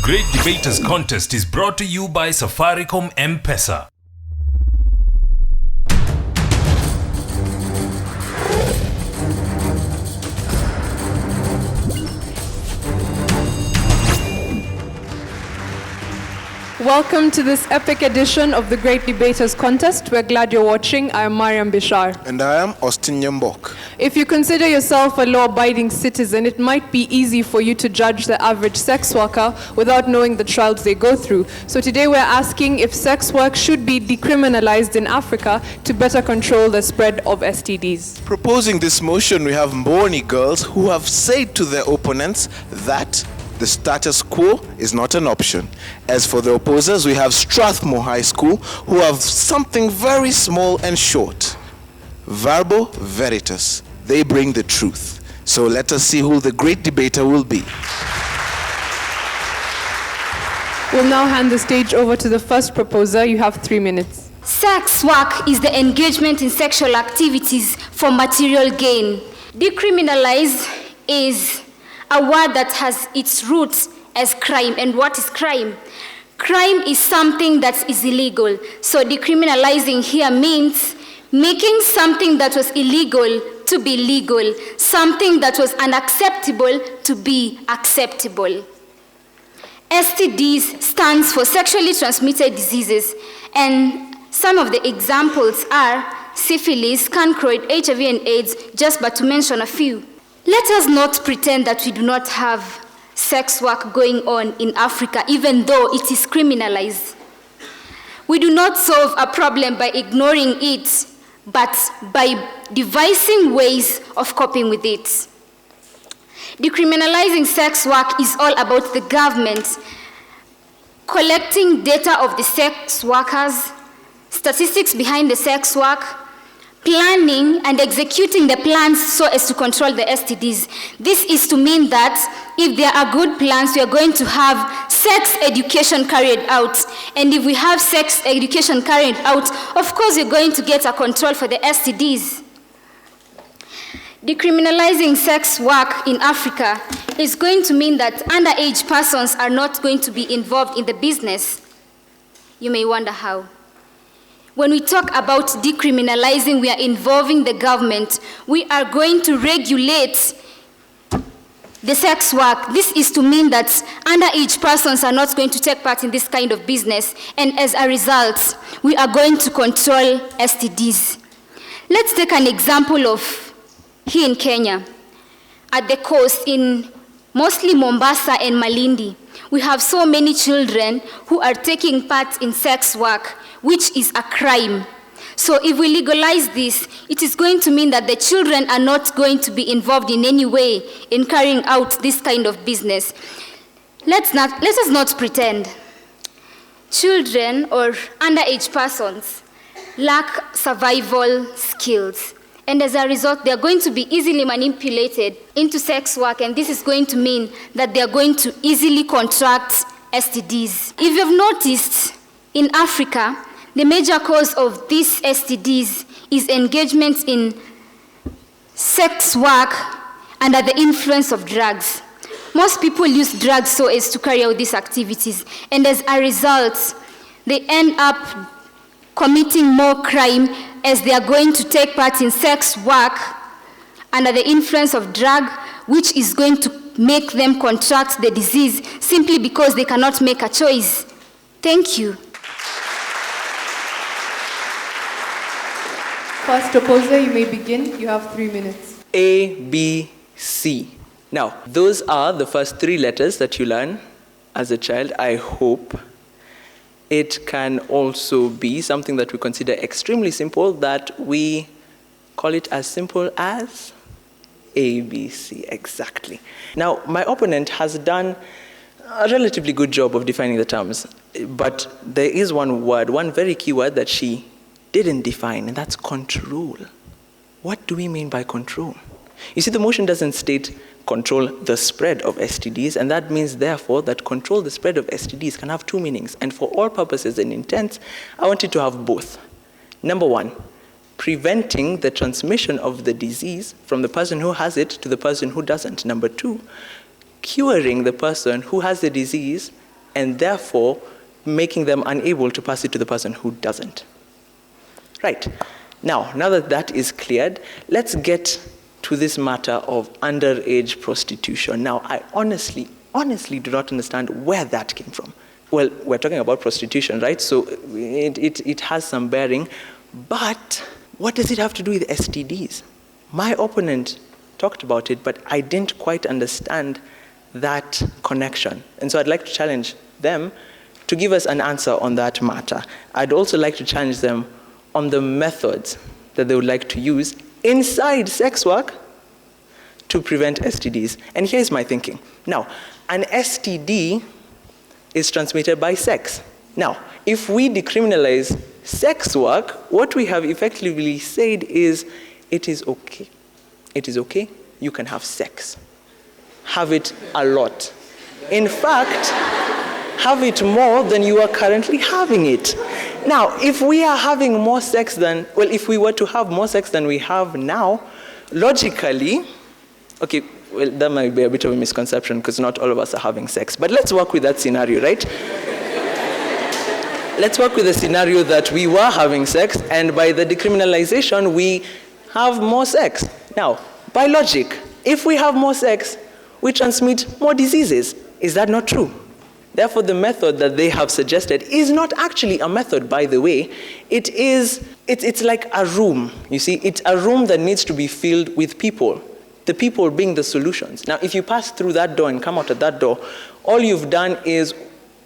Great Debaters Contest is brought to you by Safaricom M-Pesa. Welcome to this epic edition of the Great Debaters Contest. We're glad you're watching. I am Mariam Bishar. And I am Austin Nyambok. If you consider yourself a law-abiding citizen, it might be easy for you to judge the average sex worker without knowing the trials they go through. So today we're asking if sex work should be decriminalized in Africa to better control the spread of STDs. Proposing this motion, we have Mbooni Girls who have said to their opponents that the status quo is not an option. As for the opposers, we have Strathmore High School who have something very small and short. Verbo veritas. They bring the truth. So let us see who the great debater will be. We'll now hand the stage over to the first proposer. You have 3 minutes. Sex work is the engagement in sexual activities for material gain. Decriminalize is a word that has its roots as crime. And what is crime? Crime is something that is illegal. So decriminalizing here means making something that was illegal to be legal, something that was unacceptable to be acceptable. STDs stands for sexually transmitted diseases, and some of the examples are syphilis, chancroid, HIV and AIDS, just but to mention a few. Let us not pretend that we do not have sex work going on in Africa, even though it is criminalized. We do not solve a problem by ignoring it, but by devising ways of coping with it. Decriminalizing sex work is all about the government collecting data of the sex workers, statistics behind the sex work, planning and executing the plans so as to control the STDs. This is to mean that if there are good plans, we are going to have sex education carried out. And if we have sex education carried out, of course we're going to get a control for the STDs. Decriminalizing sex work in Africa is going to mean that underage persons are not going to be involved in the business. You may wonder how. When we talk about decriminalizing, we are involving the government. We are going to regulate the sex work. This is to mean that underage persons are not going to take part in this kind of business, and as a result, we are going to control STDs. Let's take an example of here in Kenya, at the coast in mostly Mombasa and Malindi. We have so many children who are taking part in sex work, which is a crime. So if we legalize this, it is going to mean that the children are not going to be involved in any way in carrying out this kind of business. Let us not pretend. Children or underage persons lack survival skills. And as a result, they are going to be easily manipulated into sex work, and this is going to mean that they are going to easily contract STDs. If you've noticed, in Africa, the major cause of these STDs is engagement in sex work under the influence of drugs. Most people use drugs so as to carry out these activities, and as a result, they end up committing more crime as they are going to take part in sex work under the influence of drug, which is going to make them contract the disease simply because they cannot make a choice. Thank you. First proposer, you may begin. You have 3 minutes. A, B, C. Now, those are the first 3 letters that you learn as a child. I hope it can also be something that we consider extremely simple, that we call it as simple as A, B, C, exactly. Now, my opponent has done a relatively good job of defining the terms, but there is one word, one very key word that she didn't define, and that's control. What do we mean by control? You see, the motion doesn't state control the spread of STDs, and that means, therefore, that control the spread of STDs can have 2 meanings. And for all purposes and intents, I want it to have both. Number 1, preventing the transmission of the disease from the person who has it to the person who doesn't. Number 2, curing the person who has the disease and therefore making them unable to pass it to the person who doesn't. Right. Now that that is cleared, let's get to this matter of underage prostitution. Now, I honestly do not understand where that came from. Well, we're talking about prostitution, right? So it has some bearing, but what does it have to do with STDs? My opponent talked about it, but I didn't quite understand that connection. And so I'd like to challenge them to give us an answer on that matter. I'd also like to challenge them on the methods that they would like to use inside sex work to prevent STDs. And here's my thinking. Now, an STD is transmitted by sex. Now, if we decriminalize sex work, what we have effectively said is, it is okay. It is okay, you can have sex. Have it a lot. In fact, have it more than you are currently having it. Now, if we are having more sex than, well, if we were to have more sex than we have now, logically, okay, well, that might be a bit of a misconception because not all of us are having sex, but let's work with that scenario, right? Let's work with the scenario that we were having sex, and by the decriminalization, we have more sex. Now, by logic, if we have more sex, we transmit more diseases. Is that not true? Therefore, the method that they have suggested is not actually a method, by the way. It's like a room, you see. It's a room that needs to be filled with people, the people being the solutions. Now, if you pass through that door and come out at that door, all you've done is,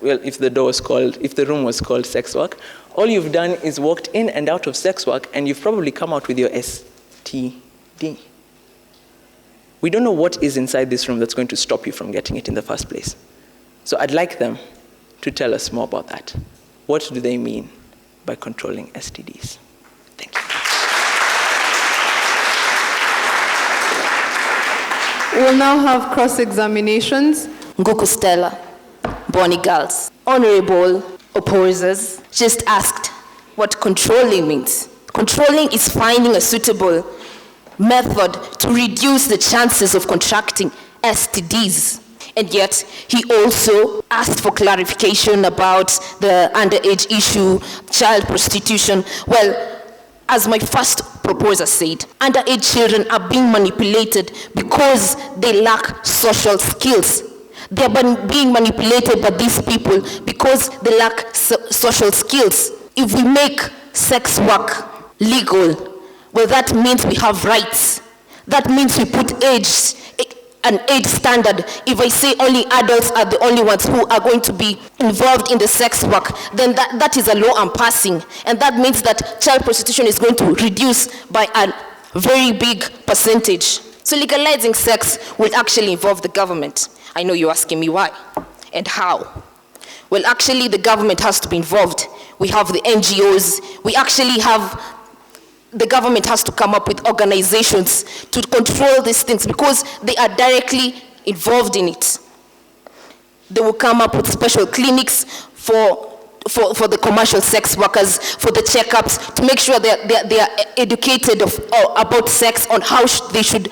well, if the room was called sex work, all you've done is walked in and out of sex work, and you've probably come out with your STD. We don't know what is inside this room that's going to stop you from getting it in the first place. So I'd like them to tell us more about that. What do they mean by controlling STDs? Thank you. We'll now have cross-examinations. Nguku Stella, Mbooni Girls. Honorable opposers just asked what controlling means. Controlling is finding a suitable method to reduce the chances of contracting STDs. And yet, he also asked for clarification about the underage issue, child prostitution. Well, as my first proposer said, underage children are being manipulated because they lack social skills. They're being manipulated by these people because they lack social skills. If we make sex work legal, well, that means we have rights. That means we put an age standard. If I say only adults are the only ones who are going to be involved in the sex work, then that is a law I'm passing. And that means that child prostitution is going to reduce by a very big percentage. So legalizing sex will actually involve the government. I know you're asking me why and how. Well, actually, the government has to be involved. We have the NGOs. The government has to come up with organizations to control these things because they are directly involved in it. They will come up with special clinics for the commercial sex workers, for the checkups, to make sure they are educated about sex, on how they should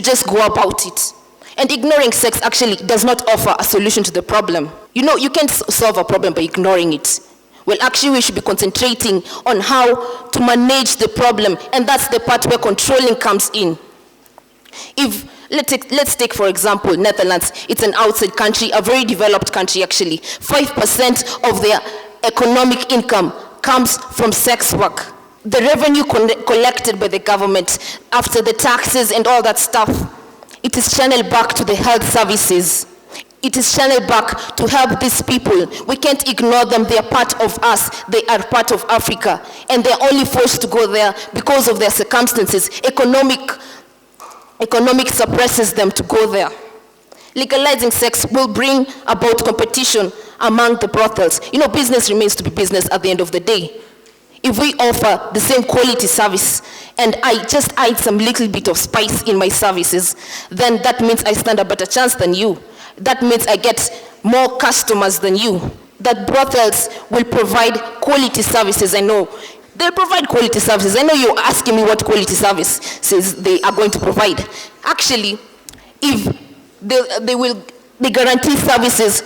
just go about it. And ignoring sex actually does not offer a solution to the problem. You know, you can't solve a problem by ignoring it. Well, actually, we should be concentrating on how to manage the problem, and that's the part where controlling comes in. Let's take, for example, Netherlands. It's an outside country, a very developed country, actually. 5% of their economic income comes from sex work. The revenue collected by the government after the taxes and all that stuff, it is channeled back to the health services. It is channeled back to help these people. We can't ignore them. They are part of us. They are part of Africa. And they're only forced to go there because of their circumstances. Economic suppresses them to go there. Legalizing sex will bring about competition among the brothels. You know, business remains to be business at the end of the day. If we offer the same quality service and I just add some little bit of spice in my services, then that means I stand a better chance than you. That means I get more customers than you. That brothels will provide quality services. I know they'll provide quality services. I know you're asking me what quality services they are going to provide. Actually, if they guarantee services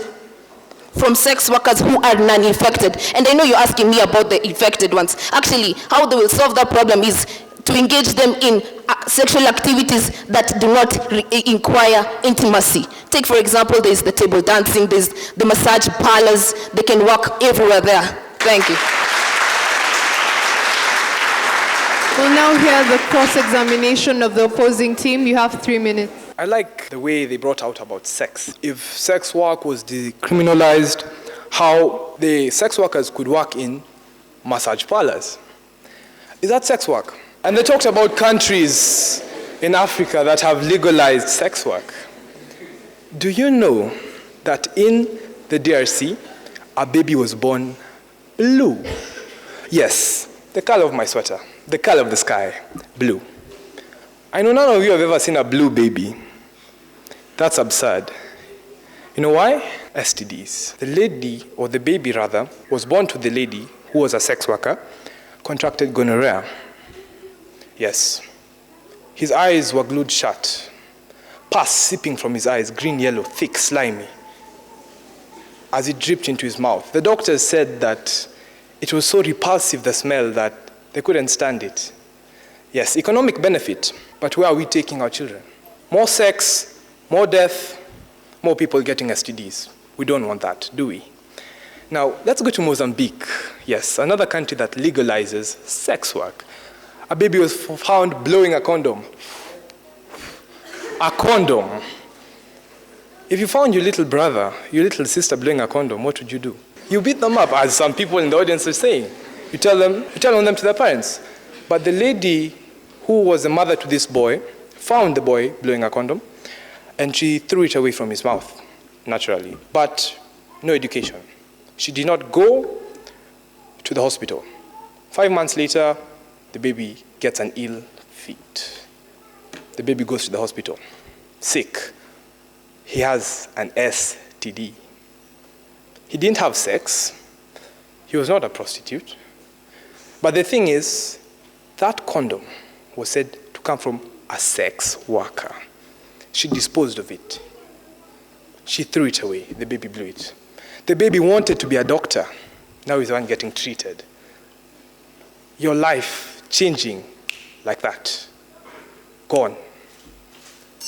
from sex workers who are non-infected. And I know you're asking me about the infected ones. Actually, how they will solve that problem is to engage them in sexual activities that do not require intimacy. Take, for example, there's the table dancing, there's the massage parlors. They can work everywhere there. Thank you. We'll now hear the cross-examination of the opposing team. You have 3 minutes. I like the way they brought out about sex. If sex work was decriminalized, how the sex workers could work in massage parlors. Is that sex work? And they talked about countries in Africa that have legalized sex work. Do you know that in the DRC, a baby was born blue? Yes, the color of my sweater, the color of the sky, blue. I know none of you have ever seen a blue baby. That's absurd. You know why? STDs. The lady, or the baby rather, was born to the lady who was a sex worker, contracted gonorrhea. Yes. His eyes were glued shut. Pus seeping from his eyes, green, yellow, thick, slimy, as it dripped into his mouth. The doctors said that it was so repulsive, the smell, that they couldn't stand it. Yes, economic benefit, but where are we taking our children? More sex, more death, more people getting STDs. We don't want that, do we? Now, let's go to Mozambique. Yes, another country that legalizes sex work. A baby was found blowing a condom. A condom. If you found your little brother, your little sister blowing a condom, what would you do? You beat them up, as some people in the audience are saying. You tell them to their parents. But the lady who was the mother to this boy found the boy blowing a condom, and she threw it away from his mouth, naturally. But no education. She did not go to the hospital. 5 months later, the baby gets an ill feet. The baby goes to the hospital, sick. He has an STD. He didn't have sex. He was not a prostitute. But the thing is, that condom was said to come from a sex worker. She disposed of it. She threw it away. The baby blew it. The baby wanted to be a doctor. Now he's the one getting treated. Your life changing like that. Gone.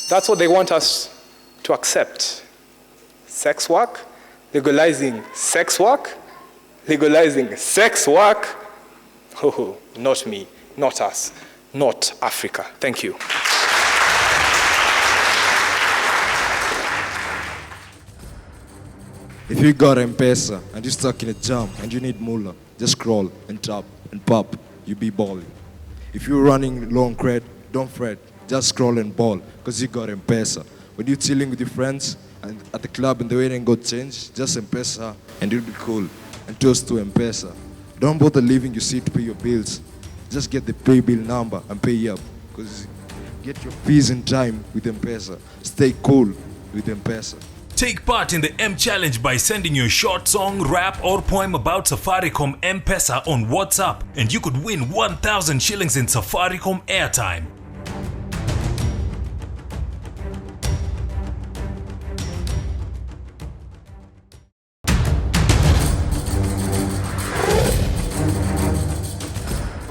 That's what they want us to accept. Sex work, legalizing sex work, legalizing sex work. Oh, not me, not us, not Africa. Thank you. If you got M-Pesa and you're stuck in a jam and you need moolah, just scroll and tap and pop, you be balling. If you're running low on credit, don't fret, just scroll and ball, because you got M-Pesa. When you're chilling with your friends and at the club and the way ain't got change, just M-Pesa and you'll be cool. And toast to M-Pesa. Don't bother leaving your seat to pay your bills. Just get the pay bill number and pay up, because get your fees in time with M-Pesa. Stay cool with M-Pesa. Take part in the M Challenge by sending your short song, rap or poem about Safaricom M-Pesa on WhatsApp, and you could win 1,000 shillings in Safaricom airtime.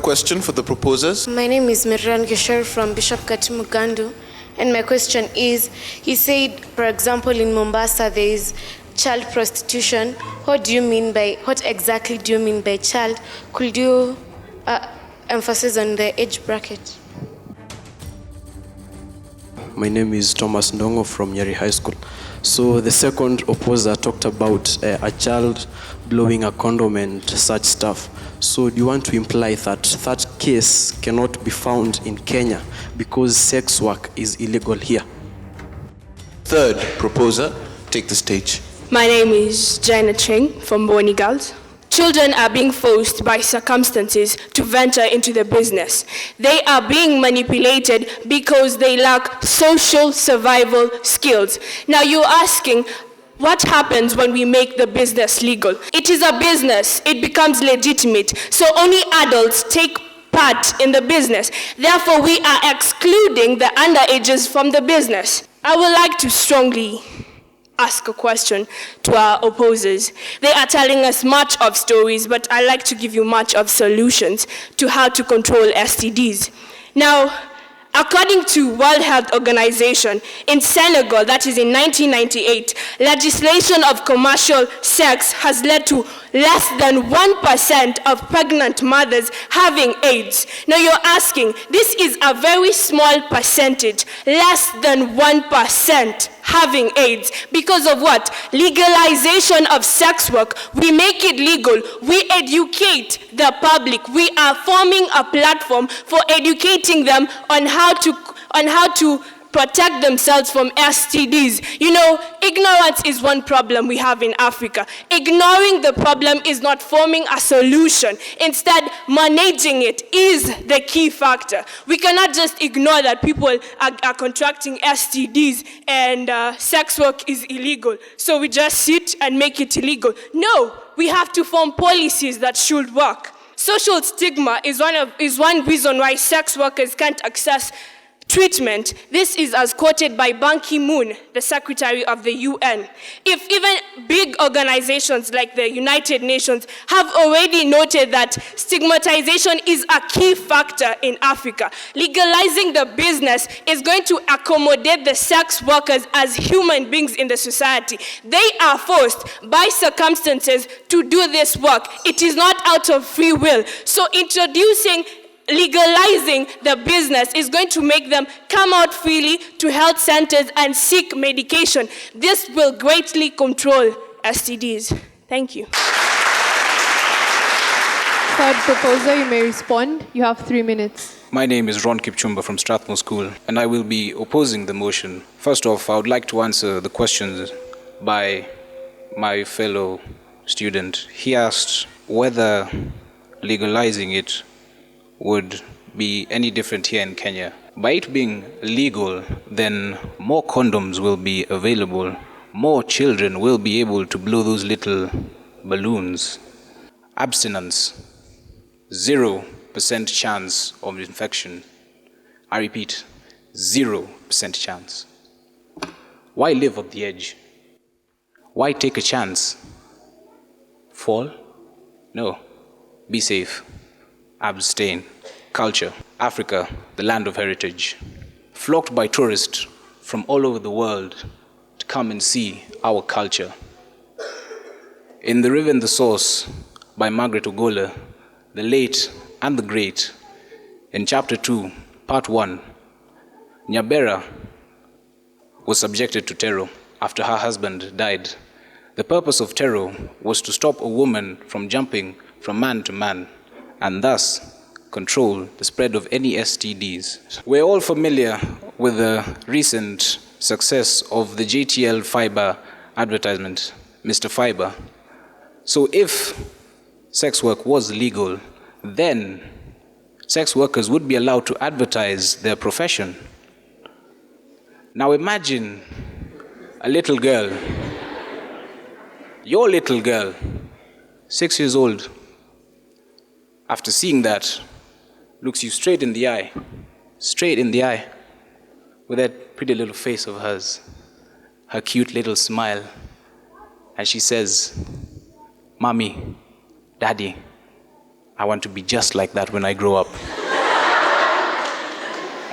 Question for the proposers. My name is Mirran Gesher from Bishop Katimugandu, and my question is, he said, for example, in Mombasa there is child prostitution. What exactly do you mean by child? Could you emphasize on the age bracket? My name is Thomas Ndongo from Nyeri High School. So the second opposer talked about a child blowing a condom and such stuff. So do you want to imply that that case cannot be found in Kenya because sex work is illegal here? Third proposer, take the stage. My name is Jaina Cheng from Mbooni Girls. Children are being forced by circumstances to venture into the business. They are being manipulated because they lack social survival skills. Now you're asking, what happens when we make the business legal? It is a business. It becomes legitimate. So only adults take part in the business. Therefore, we are excluding the underages from the business. I would like to strongly ask a question to our opposers. They are telling us much of stories, but I like to give you much of solutions to how to control STDs. Now, according to World Health Organization, in Senegal, that is in 1998, legislation of commercial sex has led to less than 1% of pregnant mothers having AIDS. Now you're asking, this is a very small percentage, less than 1% having AIDS. Because of what? Legalization of sex work. We make it legal. We educate the public. We are forming a platform for educating them on how to protect themselves from STDs. You know, ignorance is one problem we have in Africa. Ignoring the problem is not forming a solution. Instead, managing it is the key factor. We cannot just ignore that people are contracting STDs and sex work is illegal. So we just sit and make it illegal. No, we have to form policies that should work. Social stigma is one reason why sex workers can't access treatment. This is as quoted by Ban Ki-moon, the Secretary of the UN. If even big organizations like the United Nations have already noted that stigmatization is a key factor in Africa, legalizing the business is going to accommodate the sex workers as human beings in the society. They are forced by circumstances to do this work. It is not out of free will. So legalizing the business is going to make them come out freely to health centers and seek medication. This will greatly control STDs. Thank you. Third proposer, you may respond. You have 3 minutes. My name is Ron Kipchumba from Strathmore School, and I will be opposing the motion. First off, I would like to answer the questions by my fellow student. He asked whether legalizing it would be any different here in Kenya. By it being legal, then more condoms will be available. More children will be able to blow those little balloons. Abstinence, 0% chance of infection. I repeat, 0% chance. Why live on the edge? Why take a chance? Fall? No. Be safe. Abstain. Culture. Africa, the land of heritage. Flocked by tourists from all over the world to come and see our culture. In The River and the Source by Margaret Ogola, the late and the great, in chapter 2, part 1, Nyabera was subjected to terror after her husband died. The purpose of terror was to stop a woman from jumping from man to man, and thus control the spread of any STDs. We're all familiar with the recent success of the JTL Fiber advertisement, Mr. Fiber. So if sex work was legal, then sex workers would be allowed to advertise their profession. Now imagine a little girl, your little girl, 6 years old, after seeing that, looks you straight in the eye, with that pretty little face of hers, her cute little smile, and she says, "Mommy, Daddy, I want to be just like that when I grow up."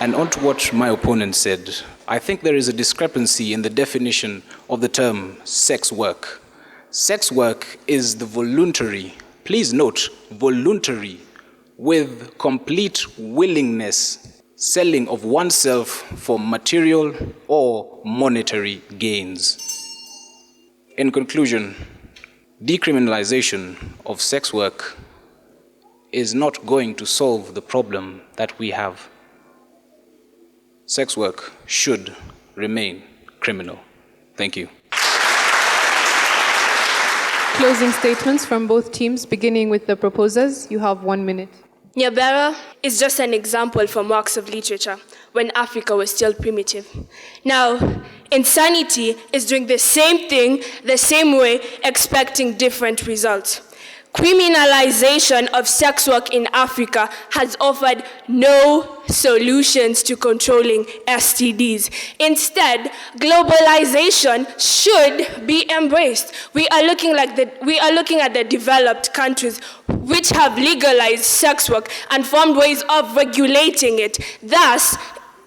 And on to what my opponent said, I think there is a discrepancy in the definition of the term sex work. Sex work is the voluntary, please note, voluntary, with complete willingness, selling of oneself for material or monetary gains. In conclusion, decriminalization of sex work is not going to solve the problem that we have. Sex work should remain criminal. Thank you. Closing statements from both teams, beginning with the proposers. You have 1 minute. Nyabera is just an example from works of literature when Africa was still primitive. Now, insanity is doing the same thing, the same way, expecting different results. Criminalization of sex work in Africa has offered no solutions to controlling STDs. Instead, globalization should be embraced. We are looking at the developed countries which have legalized sex work and found ways of regulating it, thus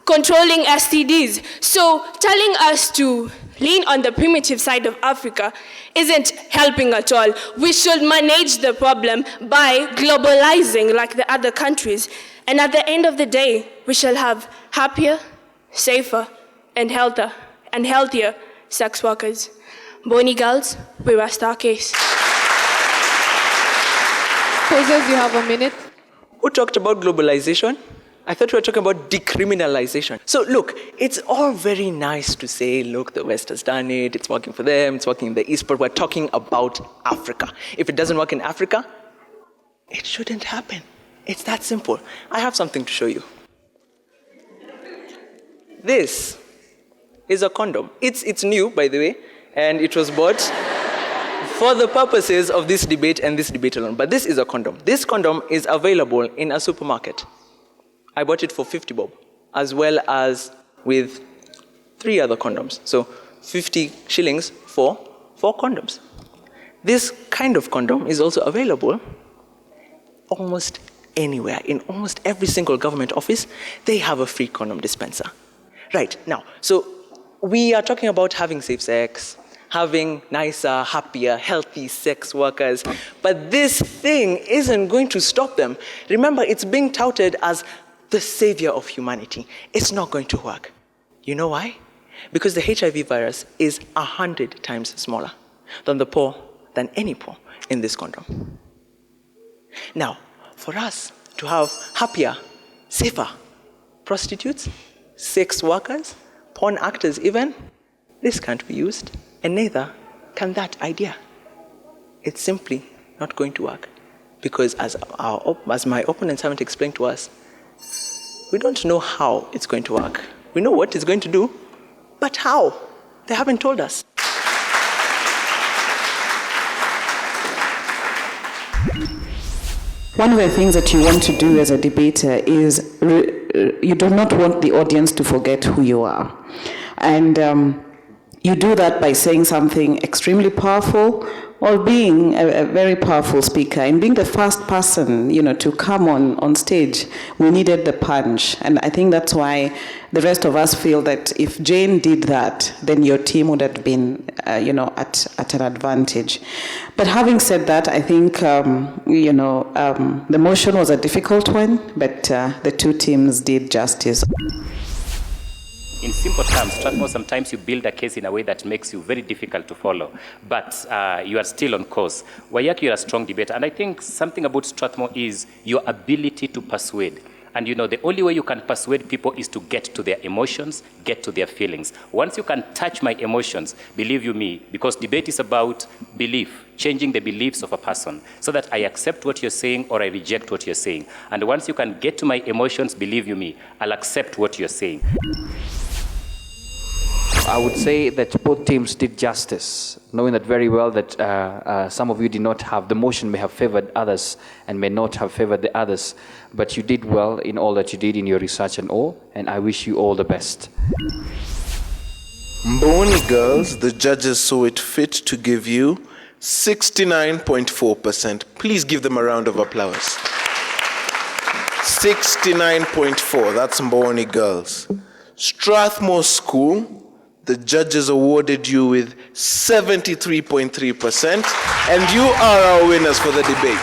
controlling STDs. So telling us to lean on the primitive side of Africa isn't helping at all. We should manage the problem by globalizing like the other countries. And at the end of the day, we shall have happier, safer, and healthier sex workers. Mbooni Girls, we rest our case. Posers, you have a minute. Who talked about globalization? I thought we were talking about decriminalization. So look, it's all very nice to say, look, the West has done it, it's working for them, it's working in the East, but we're talking about Africa. If it doesn't work in Africa, it shouldn't happen. It's that simple. I have something to show you. This is a condom. It's new, by the way, and it was bought for the purposes of this debate and this debate alone. But this is a condom. This condom is available in a supermarket. I bought it for 50 bob, as well as with 3 other condoms. So 50 shillings for 4 condoms. This kind of condom is also available almost anywhere. In almost every single government office, they have a free condom dispenser. Right, now, so we are talking about having safe sex, having nicer, happier, healthy sex workers, but this thing isn't going to stop them. Remember, it's being touted as the savior of humanity. It's not going to work. You know why? Because the HIV virus is 100 times smaller than any pore in this condom. Now, for us to have happier, safer prostitutes, sex workers, porn actors even, this can't be used, and neither can that idea. It's simply not going to work. Because as my opponents haven't explained to us, we don't know how it's going to work. We know what it's going to do, but how? They haven't told us. One of the things that you want to do as a debater is you do not want the audience to forget who you are. And you do that by saying something extremely powerful or being a very powerful speaker. And being the first person, to come on stage, we needed the punch. And I think that's why the rest of us feel that if Jane did that, then your team would have been, at an advantage. But having said that, I think, the motion was a difficult one, but the two teams did justice. In simple terms, Strathmore, sometimes you build a case in a way that makes you very difficult to follow, but you are still on course. Wayaki, you're a strong debater, and I think something about Strathmore is your ability to persuade. And the only way you can persuade people is to get to their emotions, get to their feelings. Once you can touch my emotions, believe you me, because debate is about belief, changing the beliefs of a person, so that I accept what you're saying or I reject what you're saying. And once you can get to my emotions, believe you me, I'll accept what you're saying. I would say that both teams did justice, knowing that very well that some of you did not have, the motion may have favored others and may not have favored the others, but you did well in all that you did in your research and all, and I wish you all the best. Mbooni Girls, the judges saw it fit to give you 69.4%. Please give them a round of applause. 69.4, that's Mbooni Girls. Strathmore School, the judges awarded you with 73.3%, and you are our winners for the debate.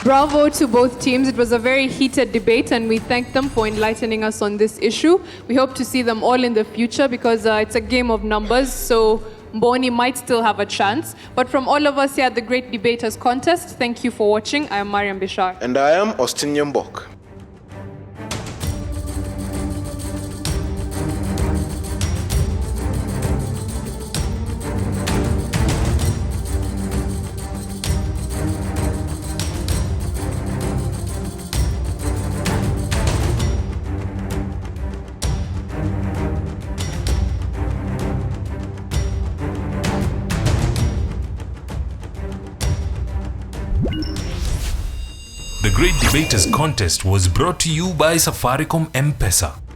Bravo to both teams. It was a very heated debate, and we thank them for enlightening us on this issue. We hope to see them all in the future because it's a game of numbers, so Mbooni might still have a chance. But from all of us here at the Great Debaters Contest, thank you for watching. I am Mariam Bishar. And I am Austin Nyambok. Great Debaters Contest was brought to you by Safaricom M-Pesa.